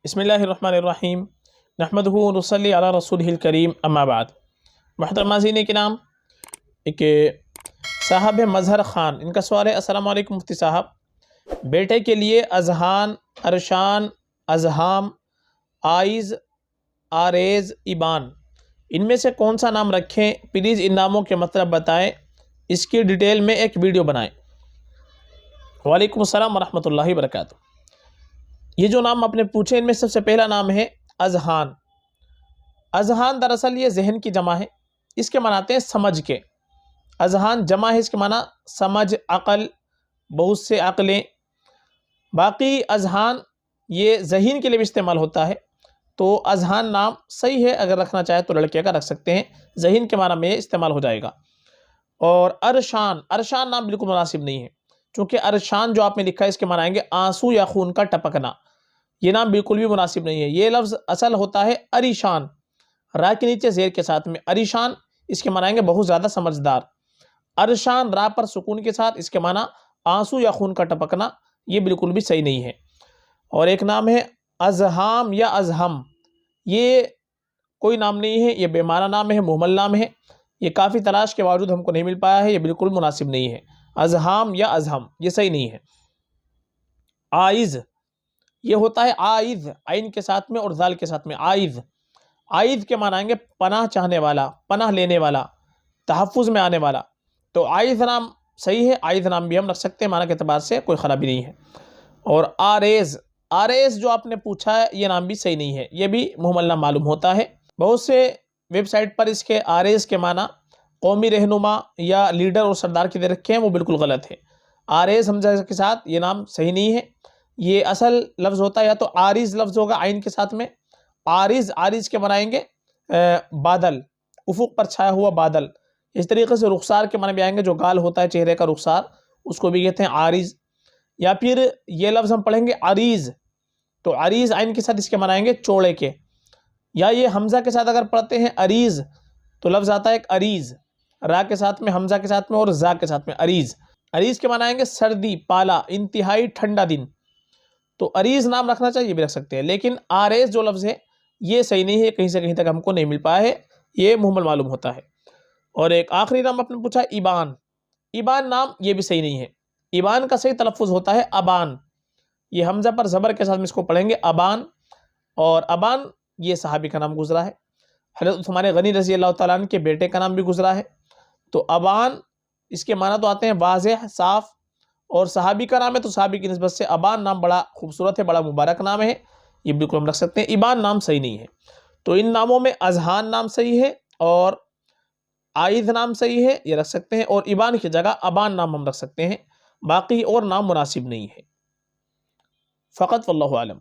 بسم اللہ الرحمن الرحیم نحمدہ ونصلی علی رسولہ الکریم اما بعد۔ محترم ناظرین کرام، ایک صاحب مظہر خان، ان کا سوال ہے: السلام علیکم مفتی صاحب، بیٹے کے لیے اذہان، ارشان، اذہام، آئز، آریز، ایبان، ان میں سے کون سا نام رکھیں؟ پلیز ان ناموں کے مطلب بتائیں، اس کی ڈیٹیل میں ایک ویڈیو بنائیں۔ وعلیکم السلام ورحمۃ اللہ وبرکاتہ۔ یہ جو نام آپ نے پوچھے، ان میں سب سے پہلا نام ہے اذہان۔ اذہان دراصل یہ ذہن کی جمع ہے، اس کے معنی آتے ہیں سمجھ کے۔ اذہان جمع ہے، اس کے معنی سمجھ، عقل، بہت سے عقلیں۔ باقی اذہان یہ ذہین کے لیے بھی استعمال ہوتا ہے، تو اذہان نام صحیح ہے، اگر رکھنا چاہے تو لڑکے کا رکھ سکتے ہیں، ذہین کے معنی میں یہ استعمال ہو جائے گا۔ اور ارشان، ارشان نام بالکل مناسب نہیں ہے، چونکہ ارشان جو آپ نے لکھا ہے اس کے معنی آئیں گے آنسو یا خون کا ٹپکنا، یہ نام بالکل بھی مناسب نہیں ہے۔ یہ لفظ اصل ہوتا ہے اریشان، را کے نیچے زیر کے ساتھ میں اریشان، اس کے معنی آئیں گے بہت زیادہ سمجھدار۔ ارشان را پر سکون کے ساتھ، اس کے معنی آنسو یا خون کا ٹپکنا، یہ بالکل بھی صحیح نہیں ہے۔ اور ایک نام ہے اذہام یا اذہم، یہ کوئی نام نہیں ہے، یہ بے معنی نام ہے، مہمل نام ہے، یہ کافی تلاش کے باوجود ہم کو نہیں مل پایا ہے، یہ بالکل مناسب نہیں ہے۔ اذہام یا اذہم یہ صحیح نہیں ہے۔ آئز، یہ ہوتا ہے آئذ، عین کے ساتھ میں اور ذال کے ساتھ میں، آئذ۔ آئذ کے معنی آئیں گے پناہ چاہنے والا، پناہ لینے والا، تحفظ میں آنے والا، تو آئذ نام صحیح ہے، آئذ نام بھی ہم رکھ سکتے ہیں، معنی کے اعتبار سے کوئی خرابی نہیں ہے۔ اور آریز، آریز جو آپ نے پوچھا ہے یہ نام بھی صحیح نہیں ہے، یہ بھی مہمل نام معلوم ہوتا ہے۔ بہت سے ویب سائٹ پر اس کے آریز کے معنی قومی رہنما یا لیڈر اور سردار کے دے رکھے ہیں، وہ بالکل غلط ہے۔ آریز حمزہ کے ساتھ یہ نام صحیح نہیں ہے، یہ اصل لفظ ہوتا ہے یا تو آریز لفظ ہوگا عین کے ساتھ میں، آریز، آریز کے بنائیں گے بادل، افق پر چھایا ہوا بادل۔ اس طریقے سے رخسار کے معنی بھی آئیں گے، جو گال ہوتا ہے چہرے کا رخسار، اس کو بھی کہتے ہیں آریز۔ یا پھر یہ لفظ ہم پڑھیں گے عریض، تو عریض عین کے ساتھ اس کے معنی آئیں گے چوڑے کے۔ یا یہ حمزہ کے ساتھ اگر پڑھتے ہیں عریض، تو لفظ آتا ہے ایک عریض، را کے ساتھ میں، حمزہ کے ساتھ میں اور زا کے ساتھ میں، عریض۔ عریض کے معنی آئیں گے سردی، پالا، انتہائی ٹھنڈا دن، تو عریض نام رکھنا چاہیے، یہ بھی رکھ سکتے ہیں۔ لیکن آریز جو لفظ ہے یہ صحیح نہیں ہے، کہیں سے کہیں تک ہم کو نہیں مل پایا ہے، یہ مہمل معلوم ہوتا ہے۔ اور ایک آخری نام آپ نے پوچھا ایبان، ایبان نام یہ بھی صحیح نہیں ہے۔ ایبان کا صحیح تلفظ ہوتا ہے ابان، یہ حمزہ پر زبر کے ساتھ میں اس کو پڑھیں گے ابان، اور ابان یہ صحابی کا نام گزرا ہے، حضرت عثمان غنی رضی اللہ تعالیٰ عنہ کے بیٹے کا نام بھی گزرا ہے۔ تو ابان اس کے معنی تو آتے ہیں واضح، صاف، اور صحابی کا نام ہے تو صحابی کی نسبت سے ابان نام بڑا خوبصورت ہے، بڑا مبارک نام ہے، یہ بالکل ہم رکھ سکتے ہیں۔ ایبان نام صحیح نہیں ہے۔ تو ان ناموں میں اذہان نام صحیح ہے، اور آئذ نام صحیح ہے، یہ رکھ سکتے ہیں، اور ایبان کی جگہ ابان نام ہم رکھ سکتے ہیں، باقی اور نام مناسب نہیں ہے فقط، واللہ عالم۔